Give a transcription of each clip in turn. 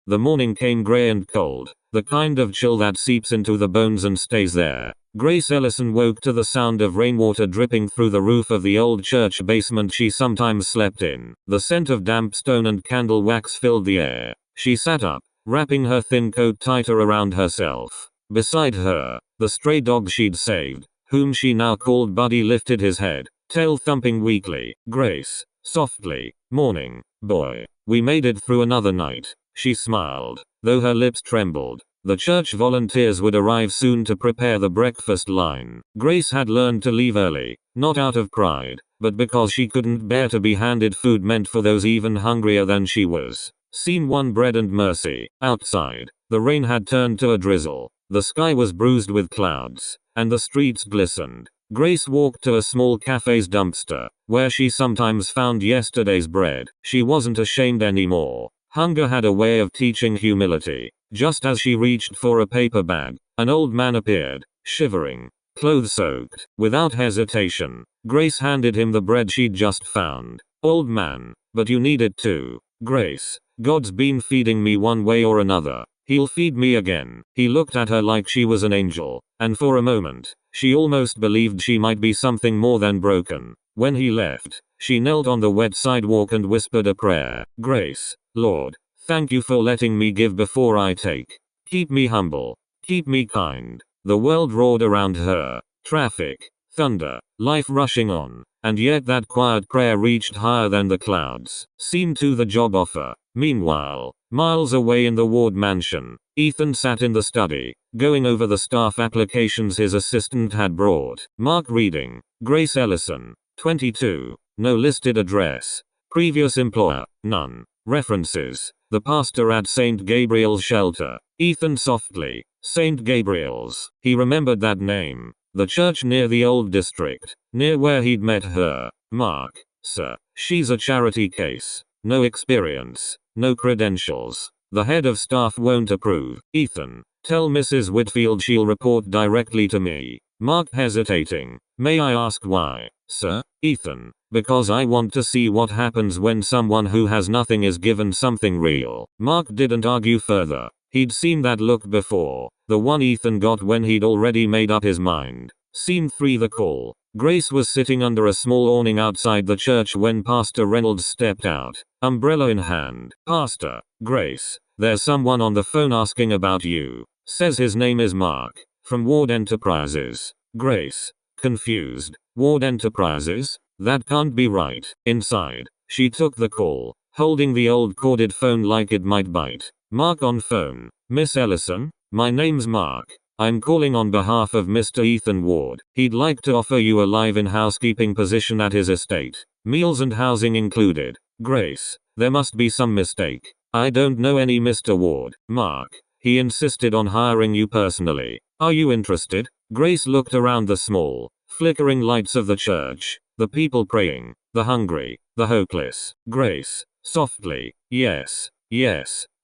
The morning came gray and cold, the kind of chill that seeps into the bones and stays there. Grace Ellison woke to the sound of rainwater dripping through the roof of the old church basement she sometimes slept in. The scent of damp stone and candle wax filled the air. She sat up, wrapping her thin coat tighter around herself. Beside her, the stray dog she'd saved, whom she now called Buddy, lifted his head, tail thumping weakly. Grace, softly, morning, boy. We made it through another night. She smiled, though her lips trembled. The church volunteers would arrive soon to prepare the breakfast line. Grace had learned to leave early, not out of pride, but because she couldn't bear to be handed food meant for those even hungrier than she was. Scene 1: Bread and Mercy. Outside, the rain had turned to a drizzle. The sky was bruised with clouds, and the streets glistened. Grace walked to a small cafe's dumpster, where she sometimes found yesterday's bread. She wasn't ashamed anymore. Hunger had a way of teaching humility. Just as she reached for a paper bag, an old man appeared, shivering, clothes soaked. Without hesitation, Grace handed him the bread she'd just found. Old man, but you need it too. Grace, God's been feeding me one way or another. He'll feed me again. He looked at her like she was an angel, and for a moment, she almost believed she might be something more than broken. When he left, she knelt on the wet sidewalk and whispered a prayer. Grace, Lord, thank you for letting me give before I take. Keep me humble. Keep me kind. The world roared around her. Traffic, thunder, life rushing on. And yet that quiet prayer reached higher than the clouds. Scene 2: The job offer. Meanwhile, miles away in the Ward mansion, Ethan sat in the study, going over the staff applications his assistant had brought. Mark reading. Grace Ellison, 22. No listed address. Previous employer, none. References. The pastor at St. Gabriel's shelter. Ethan softly. St. Gabriel's. He remembered that name. The church near the old district. Near where he'd met her. Mark. Sir. She's a charity case. No experience. No credentials. The head of staff won't approve. Ethan. Tell Mrs. Whitfield she'll report directly to me. Mark hesitating. May I ask why, sir? Ethan. Because I want to see what happens when someone who has nothing is given something real. Mark didn't argue further. He'd seen that look before. The one Ethan got when he'd already made up his mind. Scene 3: The call. Grace was sitting under a small awning outside the church when Pastor Reynolds stepped out, umbrella in hand. Pastor, Grace, there's someone on the phone asking about you. Says his name is Mark, from Ward Enterprises. Grace, confused. Ward Enterprises? That can't be right. Inside, she took the call, holding the old corded phone like it might bite. Mark on phone. Miss Ellison, my name's Mark. I'm calling on behalf of Mr. Ethan Ward. He'd like to offer you a live-in housekeeping position at his estate. Meals and housing included. Grace, there must be some mistake. I don't know any Mr. Ward. Mark, he insisted on hiring you personally. Are you interested? Grace looked around the small, flickering lights of the church. The people praying. The hungry. The hopeless. Grace, softly. Yes,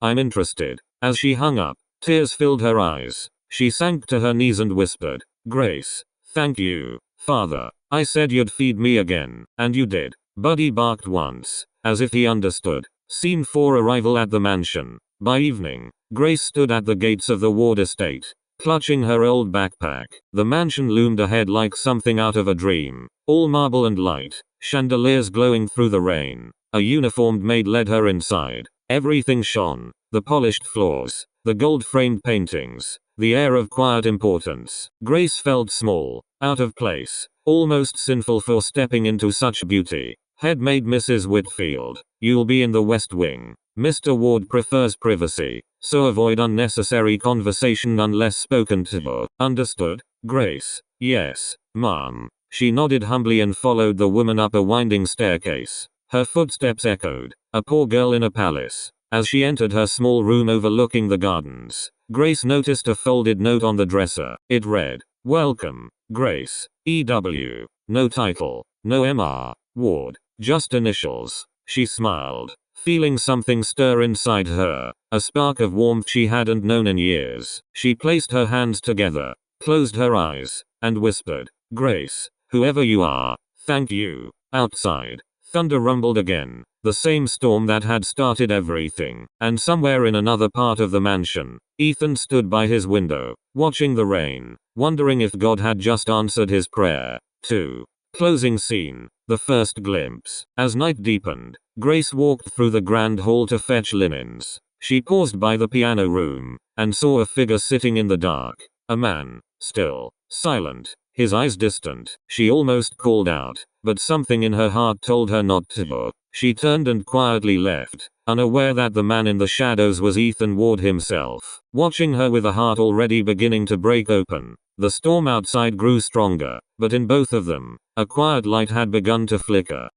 I'm interested. As she hung up, tears filled her eyes. She sank to her knees and whispered, Grace, thank you, Father. I said you'd feed me again, and you did. Buddy barked once, as if he understood. Scene 4: Arrival at the mansion. By evening, Grace stood at the gates of the Ward estate, clutching her old backpack. The mansion loomed ahead like something out of a dream. All marble and light, chandeliers glowing through the rain. A uniformed maid led her inside. Everything shone. The polished floors, the gold-framed paintings, the air of quiet importance. Grace felt small, out of place, almost sinful for stepping into such beauty. Head maid Mrs. Whitfield, you'll be in the West Wing. Mr. Ward prefers privacy, so avoid unnecessary conversation unless spoken to. Understood? Grace. Yes, ma'am. She nodded humbly and followed the woman up a winding staircase. Her footsteps echoed. A poor girl in a palace. As she entered her small room overlooking the gardens, Grace noticed a folded note on the dresser. It read, Welcome, Grace, E.W. No title, no M.R. Ward, just initials. She smiled, feeling something stir inside her, a spark of warmth she hadn't known in years. She placed her hands together, closed her eyes, and whispered, Grace, whoever you are, thank you. Outside, thunder rumbled again, The same storm that had started everything. And somewhere in another part of the mansion, Ethan stood by his window, watching the rain, wondering if God had just answered his prayer. 2. Closing scene. The first glimpse. As night deepened, Grace walked through the grand hall to fetch linens. She paused by the piano room, and saw a figure sitting in the dark. A man, still, silent, his eyes distant. She almost called out, but something in her heart told her not to. She turned and quietly left, unaware that the man in the shadows was Ethan Ward himself, watching her with a heart already beginning to break open. The storm outside grew stronger, but in both of them, a quiet light had begun to flicker.